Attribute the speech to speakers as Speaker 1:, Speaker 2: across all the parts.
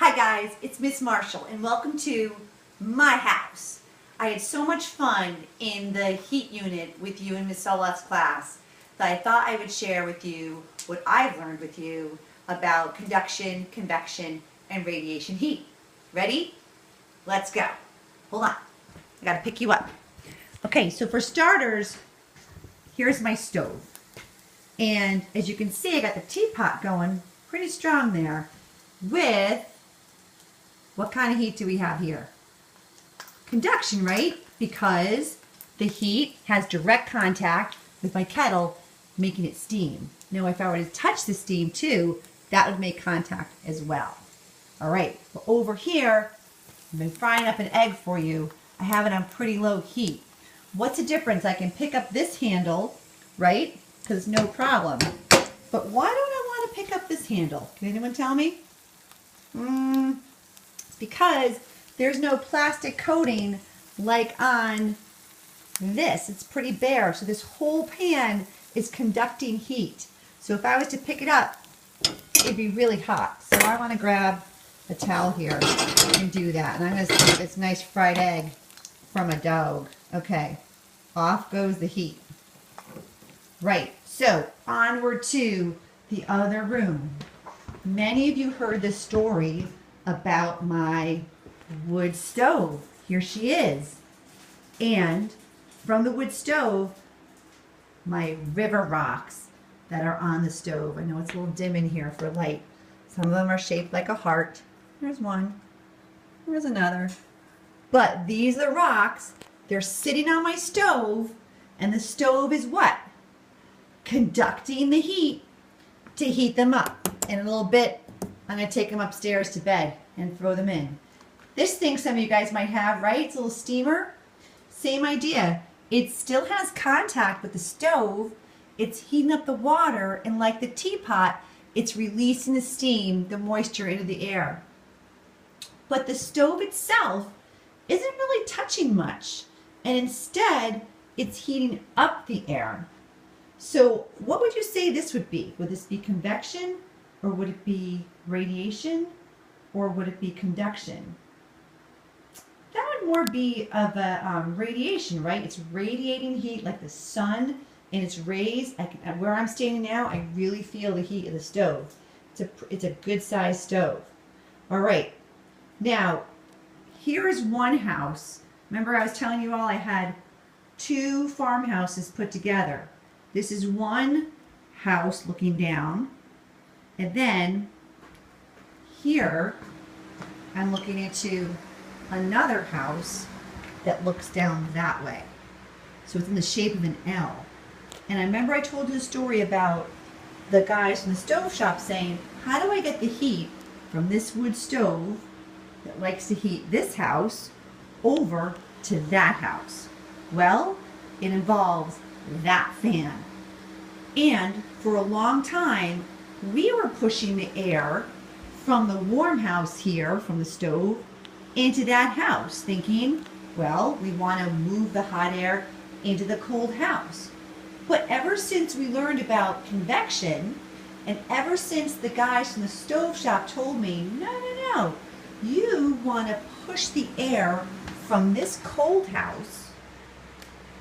Speaker 1: Hi guys, it's Miss Marshall and welcome to my house. I had so much fun in the heat unit with you in Miss Soleft's class that I thought I would share with you what I've learned with you about conduction, convection, and radiation heat. Ready? Let's go. Hold on. I gotta pick you up. Okay, so for starters, here's my stove. And as you can see, I got the teapot going pretty strong there with, what kind of heat do we have here? Conduction, right? Because the heat has direct contact with my kettle, making it steam. Now, if I were to touch the steam too, that would make contact as well. All right, well, over here, I've been frying up an egg for you. I have it on pretty low heat. What's the difference? I can pick up this handle, right? Because no problem. But why don't I want to pick up this handle? Can anyone tell me? It's because there's no plastic coating like on this. It's pretty bare. So this whole pan is conducting heat. So if I was to pick it up, it'd be really hot. So I want to grab a towel here and do that. And I'm going to see this nice fried egg from a dog. Okay, off goes the heat. Right, so onward to the other room. Many of you heard this story about my wood stove. Here she is. And from the wood stove, my river rocks that are on the stove. I know it's a little dim in here for light. Some of them are shaped like a heart. There's one. There's another. But these are the rocks. They're sitting on my stove, and the stove is what? Conducting the heat to heat them up. In a little bit, I'm going to take them upstairs to bed and throw them in. This thing some of you guys might have, right? It's a little steamer. Same idea. It still has contact with the stove. It's heating up the water, and like the teapot, it's releasing the steam, the moisture into the air. But the stove itself isn't really touching much, and instead, it's heating up the air. So what would you say this would be? Would this be convection, or would it be radiation, or would it be conduction? That would more be of a radiation, right? It's radiating heat like the sun and its rays. Where I'm standing now, I really feel the heat of the stove. It's a good sized stove. All right, now here is one house. Remember I was telling you all I had two farmhouses put together. This is one house looking down, and then here I'm looking into another house that looks down that way. So it's in the shape of an L. And I remember I told you the story about the guys from the stove shop saying, how do I get the heat from this wood stove that likes to heat this house over to that house? Well, it involves that fan. And for a long time, we were pushing the air from the warm house here, from the stove, into that house, thinking, well, we want to move the hot air into the cold house. But ever since we learned about convection, and ever since the guys from the stove shop told me, no, you want to push the air from this cold house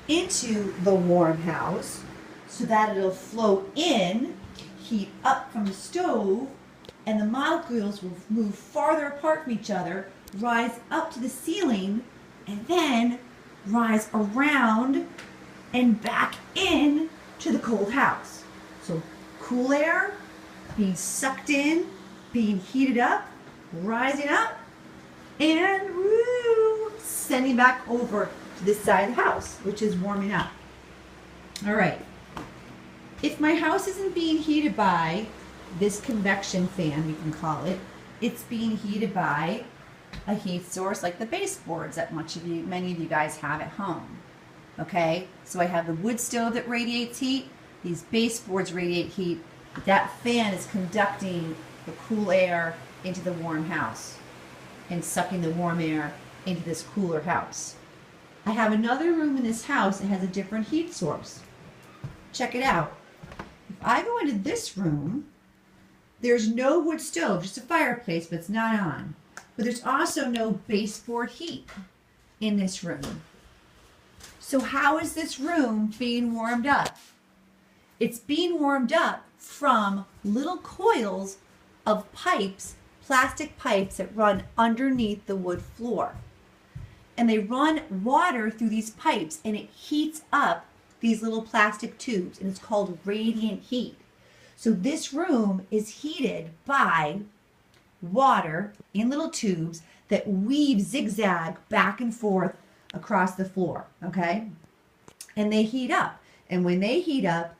Speaker 1: into the warm house so that it'll flow in, heat up from the stove, and the molecules will move farther apart from each other, rise up to the ceiling, and then rise around and back in to the cold house. So cool air being sucked in, being heated up, rising up, and woo, sending back over to this side of the house, which is warming up. All right. If my house isn't being heated by this convection fan, we can call it, it's being heated by a heat source like the baseboards that many of you guys have at home. Okay, so I have the wood stove that radiates heat. These baseboards radiate heat. But that fan is conducting the cool air into the warm house and sucking the warm air into this cooler house. I have another room in this house that has a different heat source. Check it out. If I go into this room, There's no wood stove, just a fireplace, but it's not on. But there's also no baseboard heat in this room. So how is this room being warmed up? It's being warmed up from little coils of pipes, plastic pipes that run underneath the wood floor. And they run water through these pipes and it heats up these little plastic tubes, and it's called radiant heat. So this room is heated by water in little tubes that weave zigzag back and forth across the floor, okay? And they heat up. And when they heat up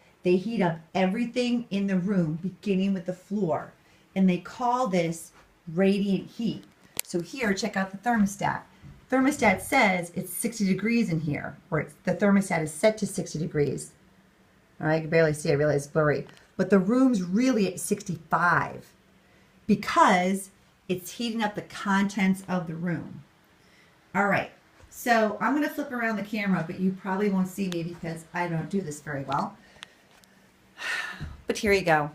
Speaker 1: everything in the room, beginning with the floor. And they call this radiant heat. So here, check out the thermostat. Thermostat says it's 60 degrees in here, or the thermostat is set to 60 degrees. All right, I can barely see, I realize it's blurry. But the room's really at 65 because it's heating up the contents of the room. All right, so I'm gonna flip around the camera, but you probably won't see me because I don't do this very well. But here you go.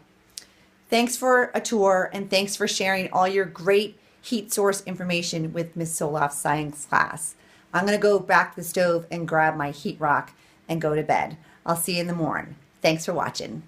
Speaker 1: Thanks for a tour, and thanks for sharing all your great heat source information with Miss Soloff's science class. I'm gonna go back to the stove and grab my heat rock and go to bed. I'll see you in the morning. Thanks for watching.